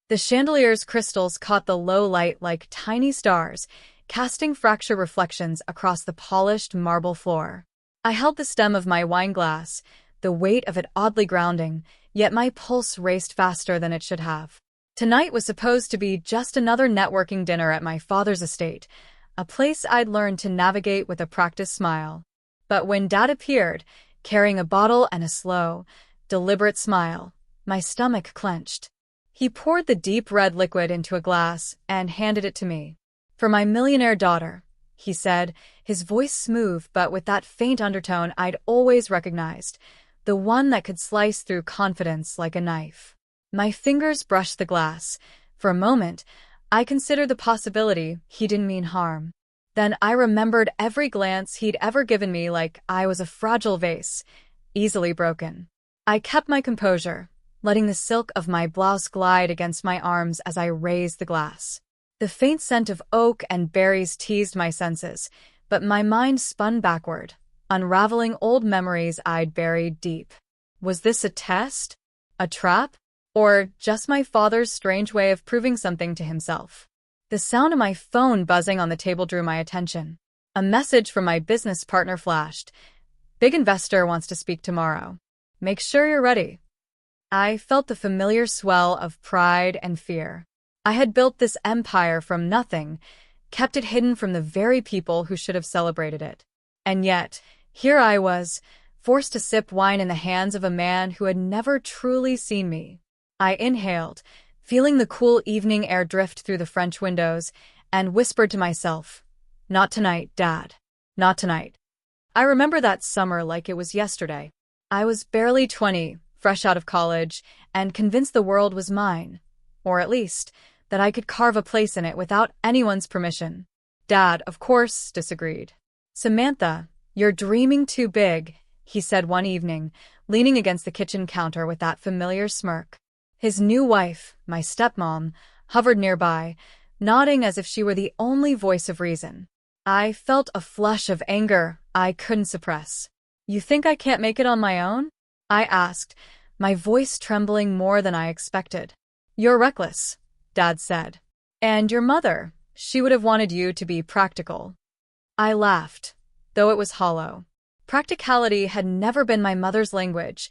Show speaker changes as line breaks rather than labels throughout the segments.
The chandelier's crystals caught the low light like tiny stars, casting fractured reflections across the polished marble floor. I held the stem of my wine glass, the weight of it oddly grounding, yet my pulse raced faster than it should have. Tonight was supposed to be just another networking dinner at my father's estate, a place I'd learned to navigate with a practiced smile. But when Dad appeared, carrying a bottle and a slow, deliberate smile, my stomach clenched. He poured the deep red liquid into a glass and handed it to me. "For my millionaire daughter," he said, his voice smooth but with that faint undertone I'd always recognized, the one that could slice through confidence like a knife. My fingers brushed the glass. For a moment, I considered the possibility he didn't mean harm. Then I remembered every glance he'd ever given me like I was a fragile vase, easily broken. I kept my composure, letting the silk of my blouse glide against my arms as I raised the glass. The faint scent of oak and berries teased my senses, but my mind spun backward, unraveling old memories I'd buried deep. Was this a test? A trap? Or just my father's strange way of proving something to himself? The sound of my phone buzzing on the table drew my attention. A message from my business partner flashed. "Big investor wants to speak tomorrow. Make sure you're ready." I felt the familiar swell of pride and fear. I had built this empire from nothing, kept it hidden from the very people who should have celebrated it. And yet, here I was, forced to sip wine in the hands of a man who had never truly seen me. I inhaled, feeling the cool evening air drift through the French windows, and whispered to myself, "Not tonight, Dad. Not tonight." I remember that summer like it was yesterday. I was barely 20, fresh out of college, and convinced the world was mine, or at least, that I could carve a place in it without anyone's permission. Dad, of course, disagreed. "Samantha, you're dreaming too big," he said one evening, leaning against the kitchen counter with that familiar smirk. His new wife, my stepmom, hovered nearby, nodding as if she were the only voice of reason. I felt a flush of anger I couldn't suppress. "You think I can't make it on my own?" I asked, my voice trembling more than I expected. "You're reckless," Dad said. "And your mother, she would have wanted you to be practical." I laughed, though it was hollow. Practicality had never been my mother's language.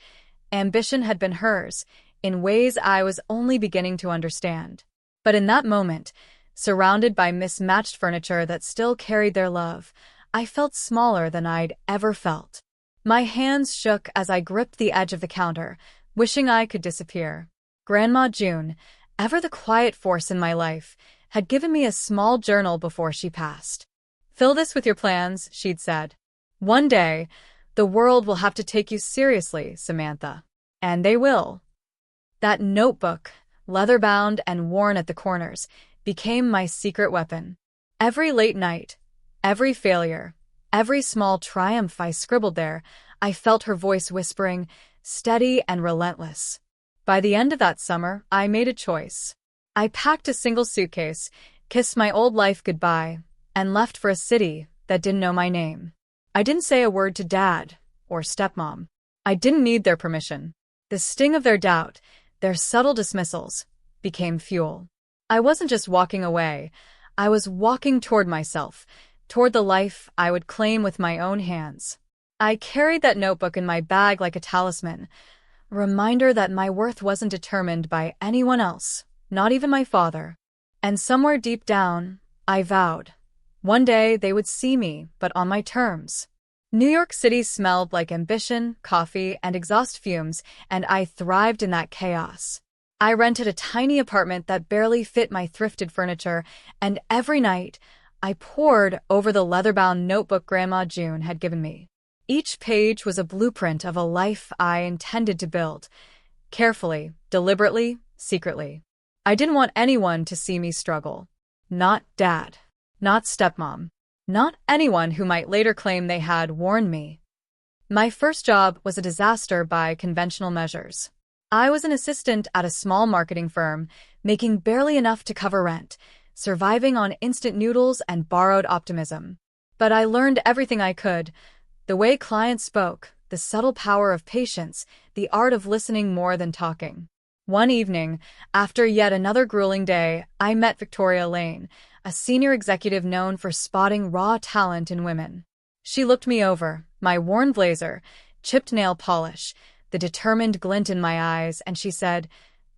Ambition had been hers, in ways I was only beginning to understand. But in that moment, surrounded by mismatched furniture that still carried their love, I felt smaller than I'd ever felt. My hands shook as I gripped the edge of the counter, wishing I could disappear. Grandma June, ever the quiet force in my life, had given me a small journal before she passed. "Fill this with your plans," she'd said. "One day, the world will have to take you seriously, Samantha. And they will." That notebook, leather-bound and worn at the corners, became my secret weapon. Every late night, every failure, every small triumph I scribbled there, I felt her voice whispering, steady and relentless. By the end of that summer, I made a choice. I packed a single suitcase, kissed my old life goodbye, and left for a city that didn't know my name. I didn't say a word to Dad or stepmom. I didn't need their permission. The sting of their doubt, their subtle dismissals, became fuel. I wasn't just walking away. I was walking toward myself, toward the life I would claim with my own hands. I carried that notebook in my bag like a talisman, a reminder that my worth wasn't determined by anyone else, not even my father. And somewhere deep down, I vowed, one day they would see me, but on my terms. New York City smelled like ambition, coffee, and exhaust fumes, and I thrived in that chaos. I rented a tiny apartment that barely fit my thrifted furniture, and every night, I pored over the leather-bound notebook Grandma June had given me. Each page was a blueprint of a life I intended to build, carefully, deliberately, secretly. I didn't want anyone to see me struggle. Not Dad. Not stepmom. Not anyone who might later claim they had warned me. My first job was a disaster by conventional measures. I was an assistant at a small marketing firm, making barely enough to cover rent, surviving on instant noodles and borrowed optimism. But I learned everything I could: the way clients spoke, the subtle power of patience, the art of listening more than talking. One evening, after yet another grueling day, I met Victoria Lane, a senior executive known for spotting raw talent in women. She looked me over, my worn blazer, chipped nail polish, the determined glint in my eyes, and she said,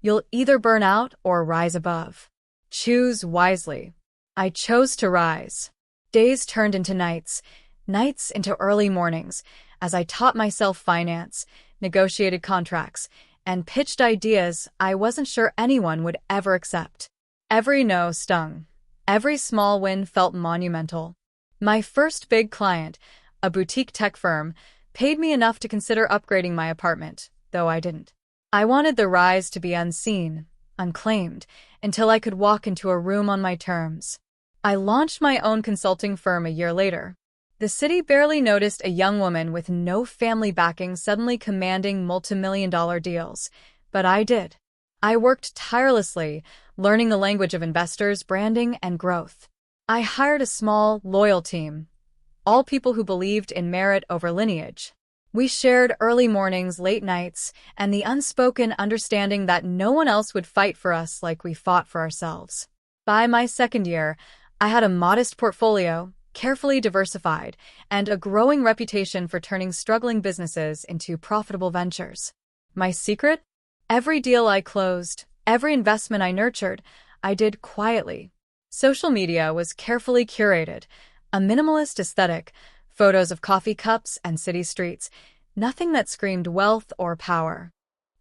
"You'll either burn out or rise above. Choose wisely." I chose to rise. Days turned into nights, nights into early mornings, as I taught myself finance, negotiated contracts, and pitched ideas I wasn't sure anyone would ever accept. Every no stung. Every small win felt monumental. My first big client, a boutique tech firm, paid me enough to consider upgrading my apartment, though I didn't. I wanted the rise to be unseen, unclaimed, until I could walk into a room on my terms. I launched my own consulting firm a year later. The city barely noticed a young woman with no family backing suddenly commanding multimillion-dollar deals, but I did. I worked tirelessly, learning the language of investors, branding, and growth. I hired a small, loyal team, all people who believed in merit over lineage. We shared early mornings, late nights, and the unspoken understanding that no one else would fight for us like we fought for ourselves. By my second year, I had a modest portfolio, carefully diversified, and a growing reputation for turning struggling businesses into profitable ventures. My secret? Every deal I closed, every investment I nurtured, I did quietly. Social media was carefully curated, a minimalist aesthetic, photos of coffee cups and city streets, nothing that screamed wealth or power.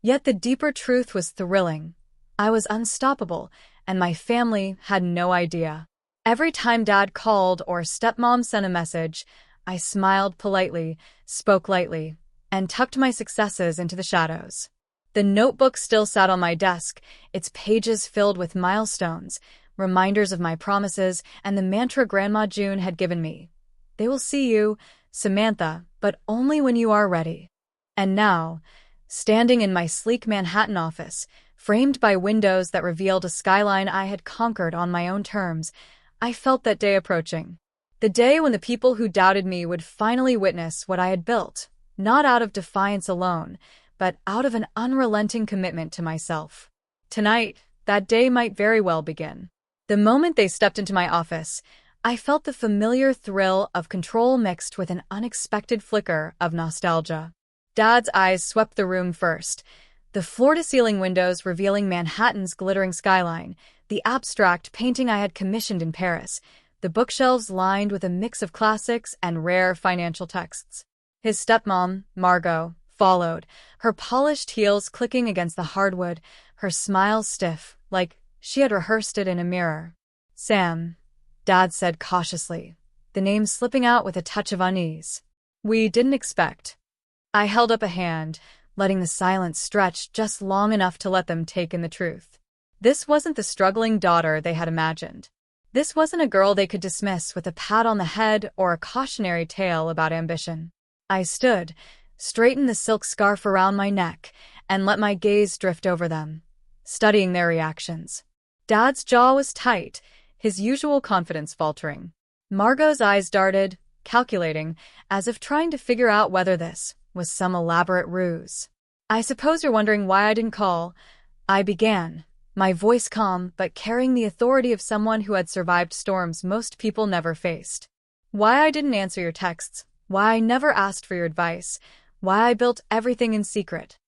Yet the deeper truth was thrilling. I was unstoppable, and my family had no idea. Every time Dad called or stepmom sent a message, I smiled politely, spoke lightly, and tucked my successes into the shadows. The notebook still sat on my desk, its pages filled with milestones, reminders of my promises, and the mantra Grandma June had given me. "They will see you, Samantha, but only when you are ready." And now, standing in my sleek Manhattan office, framed by windows that revealed a skyline I had conquered on my own terms, I felt that day approaching. The day when the people who doubted me would finally witness what I had built, not out of defiance alone, but out of an unrelenting commitment to myself. Tonight, that day might very well begin. The moment they stepped into my office, I felt the familiar thrill of control mixed with an unexpected flicker of nostalgia. Dad's eyes swept the room first, the floor-to-ceiling windows revealing Manhattan's glittering skyline, the abstract painting I had commissioned in Paris, the bookshelves lined with a mix of classics and rare financial texts. His stepmom, Margot, followed, her polished heels clicking against the hardwood, her smile stiff, like she had rehearsed it in a mirror. "Sam," Dad said cautiously, the name slipping out with a touch of unease. "We didn't expect." I held up a hand, letting the silence stretch just long enough to let them take in the truth. This wasn't the struggling daughter they had imagined. This wasn't a girl they could dismiss with a pat on the head or a cautionary tale about ambition. I stood, straightened the silk scarf around my neck, and let my gaze drift over them, studying their reactions. Dad's jaw was tight, his usual confidence faltering. Margot's eyes darted, calculating, as if trying to figure out whether this was some elaborate ruse. "I suppose you're wondering why I didn't call," I began, my voice calm but carrying the authority of someone who had survived storms most people never faced. "Why I didn't answer your texts, why I never asked for your advice, why I built everything in secret."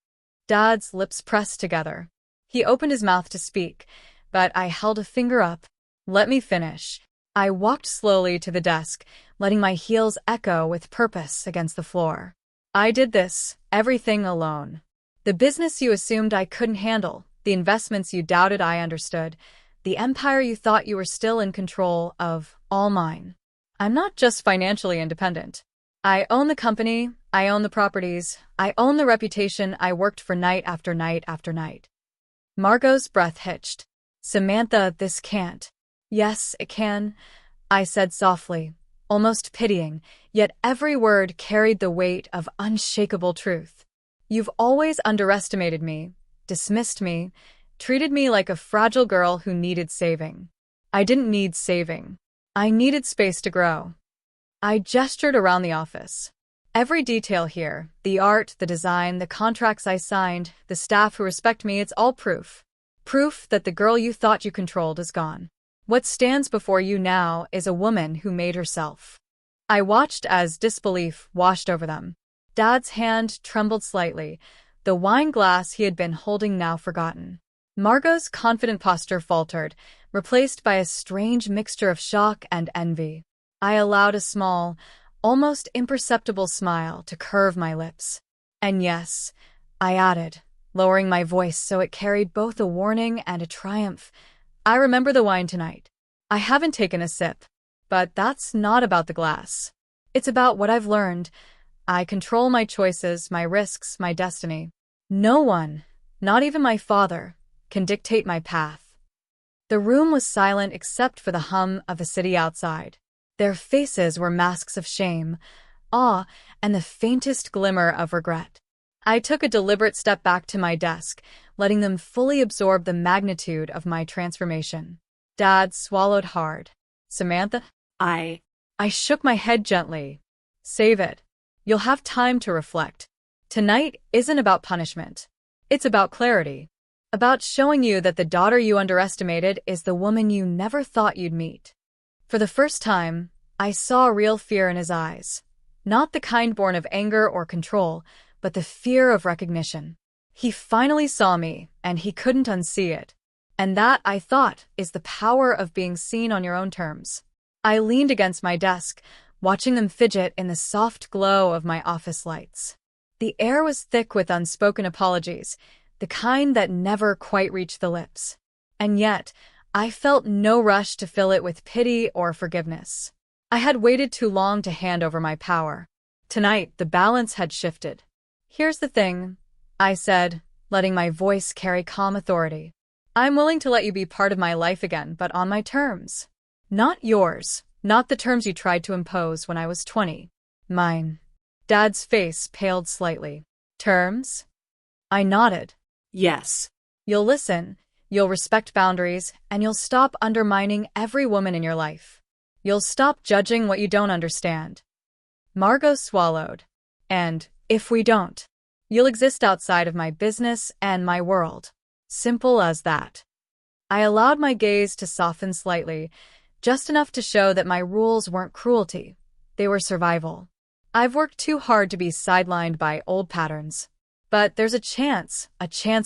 Dad's lips pressed together. He opened his mouth to speak, but I held a finger up. "Let me finish." I walked slowly to the desk, letting my heels echo with purpose against the floor. "I did this, everything alone. The business you assumed I couldn't handle, the investments you doubted I understood, the empire you thought you were still in control of, all mine. I'm not just financially independent. I own the company, I own the properties, I own the reputation I worked for night after night after night." Margot's breath hitched. "Samantha, this can't." "Yes, it can," I said softly, almost pitying, yet every word carried the weight of unshakable truth. "You've always underestimated me, dismissed me, treated me like a fragile girl who needed saving. I didn't need saving. I needed space to grow." I gestured around the office. Every detail here, the art, the design, the contracts I signed, the staff who respect me, it's all proof. Proof that the girl you thought you controlled is gone. What stands before you now is a woman who made herself. I watched as disbelief washed over them. Dad's hand trembled slightly, the wine glass he had been holding now forgotten. Margot's confident posture faltered, replaced by a strange mixture of shock and envy. I allowed a small, almost imperceptible smile to curve my lips. And yes, I added, lowering my voice so it carried both a warning and a triumph, I remember the wine tonight. I haven't taken a sip, but that's not about the glass. It's about what I've learned. I control my choices, my risks, my destiny. No one, not even my father, can dictate my path. The room was silent except for the hum of the city outside. Their faces were masks of shame, awe, and the faintest glimmer of regret. I took a deliberate step back to my desk, letting them fully absorb the magnitude of my transformation. Dad swallowed hard. Samantha? I shook my head gently. Save it. You'll have time to reflect. Tonight isn't about punishment. It's about clarity. About showing you that the daughter you underestimated is the woman you never thought you'd meet. For the first time, I saw real fear in his eyes. Not the kind born of anger or control, but the fear of recognition. He finally saw me, and he couldn't unsee it. And that, I thought, is the power of being seen on your own terms. I leaned against my desk, watching them fidget in the soft glow of my office lights. The air was thick with unspoken apologies, the kind that never quite reached the lips. And yet, I felt no rush to fill it with pity or forgiveness. I had waited too long to hand over my power. Tonight, the balance had shifted. Here's the thing, I said, letting my voice carry calm authority. I'm willing to let you be part of my life again, but on my terms. Not yours, not the terms you tried to impose when I was 20. Mine. Dad's face paled slightly. Terms? I nodded. Yes. You'll listen, you'll respect boundaries, and you'll stop undermining every woman in your life. You'll stop judging what you don't understand. Margot swallowed. And, if we don't, you'll exist outside of my business and my world. Simple as that. I allowed my gaze to soften slightly, just enough to show that my rules weren't cruelty. They were survival. I've worked too hard to be sidelined by old patterns. But there's a chance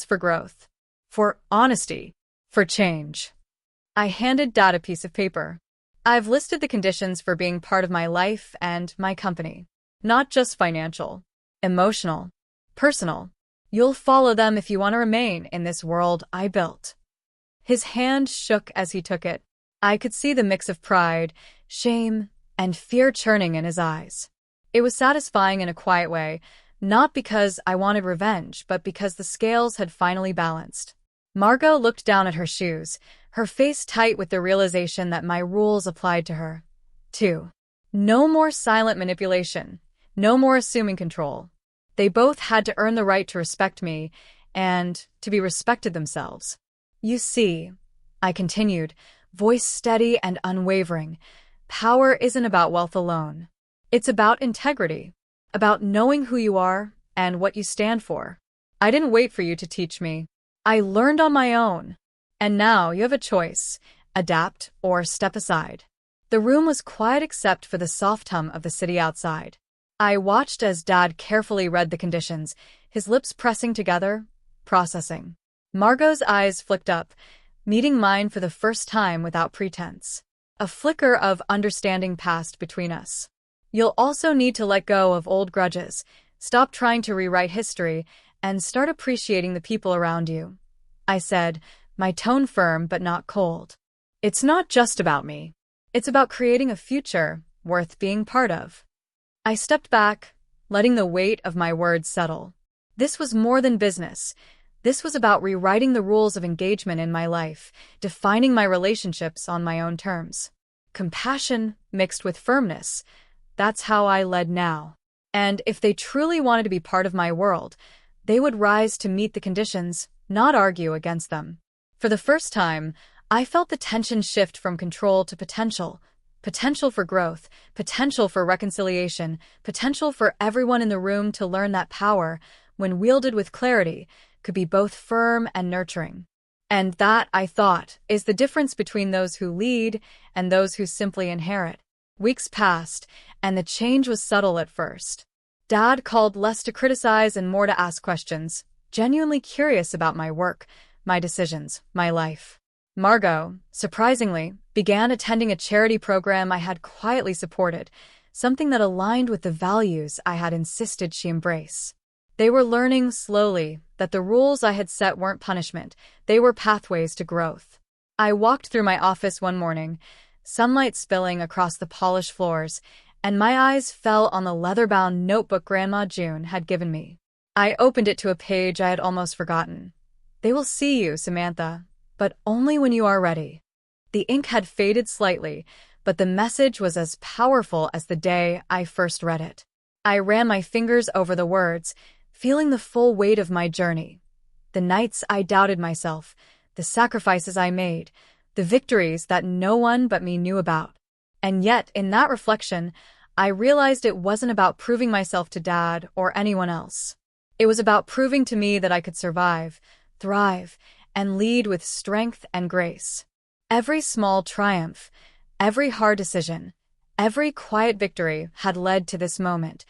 for growth. For honesty. For change. I handed Dad a piece of paper. I've listed the conditions for being part of my life and my company. Not just financial. Emotional. Personal. You'll follow them if you want to remain in this world I built. His hand shook as he took it. I could see the mix of pride, shame, and fear churning in his eyes. It was satisfying in a quiet way, not because I wanted revenge, but because the scales had finally balanced. Margot looked down at her shoes, her face tight with the realization that my rules applied to her. 2. No more silent manipulation. No more assuming control. They both had to earn the right to respect me and to be respected themselves. You see, I continued, voice steady and unwavering, power isn't about wealth alone. It's about integrity, about knowing who you are and what you stand for. I didn't wait for you to teach me. I learned on my own. And now you have a choice, adapt or step aside. The room was quiet except for the soft hum of the city outside. I watched as Dad carefully read the conditions, his lips pressing together, processing. Margot's eyes flicked up, meeting mine for the first time without pretense. A flicker of understanding passed between us. You'll also need to let go of old grudges, stop trying to rewrite history, and start appreciating the people around you. I said, my tone firm but not cold. It's not just about me. It's about creating a future worth being part of. I stepped back, letting the weight of my words settle. This was more than business. This was about rewriting the rules of engagement in my life, defining my relationships on my own terms. Compassion mixed with firmness. That's how I led now. And if they truly wanted to be part of my world, they would rise to meet the conditions, not argue against them. For the first time, I felt the tension shift from control to potential, Potential for growth, potential for reconciliation, potential for everyone in the room to learn that power, when wielded with clarity, could be both firm and nurturing. And that, I thought, is the difference between those who lead and those who simply inherit. Weeks passed, and the change was subtle at first. Dad called less to criticize and more to ask questions, genuinely curious about my work, my decisions, my life. Margot, surprisingly, began attending a charity program I had quietly supported, something that aligned with the values I had insisted she embrace. They were learning slowly that the rules I had set weren't punishment, they were pathways to growth. I walked through my office one morning, sunlight spilling across the polished floors, and my eyes fell on the leather-bound notebook Grandma June had given me. I opened it to a page I had almost forgotten. "They will see you, Samantha, but only when you are ready." The ink had faded slightly, but the message was as powerful as the day I first read it. I ran my fingers over the words, feeling the full weight of my journey. The nights I doubted myself, the sacrifices I made, the victories that no one but me knew about. And yet, in that reflection, I realized it wasn't about proving myself to Dad or anyone else. It was about proving to me that I could survive, thrive, and lead with strength and grace. Every small triumph, every hard decision, every quiet victory had led to this moment,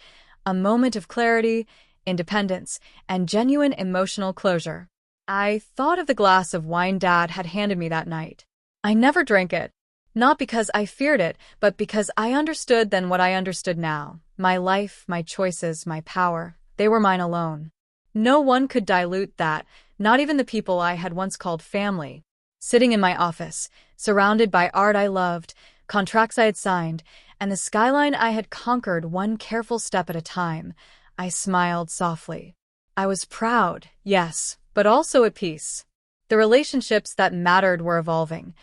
a moment of clarity, independence, and genuine emotional closure. I thought of the glass of wine Dad had handed me that night. I never drank it, not because I feared it, but because I understood then what I understood now. My life, my choices, my power, they were mine alone. No one could dilute that, not even the people I had once called family. Sitting in my office, surrounded by art I loved, contracts I had signed, and the skyline I had conquered one careful step at a time, I smiled softly. I was proud, yes, but also at peace. The relationships that mattered were evolving.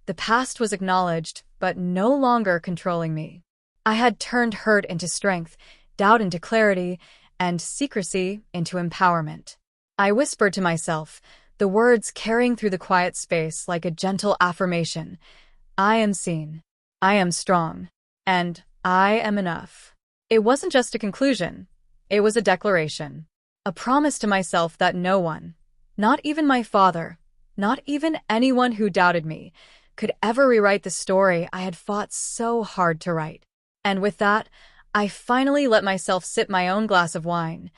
The past was acknowledged, but no longer controlling me. I had turned hurt into strength, doubt into clarity, and secrecy into empowerment. I whispered to myself, the words carrying through the quiet space like a gentle affirmation. I am seen. I am strong. And I am enough. It wasn't just a conclusion. It was a declaration. A promise to myself that no one, not even my father, not even anyone who doubted me, could ever rewrite the story I had fought so hard to write. And with that, I finally let myself sip my own glass of wine,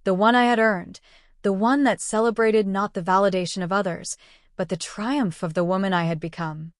the one I had earned, the one that celebrated not the validation of others, but the triumph of the woman I had become.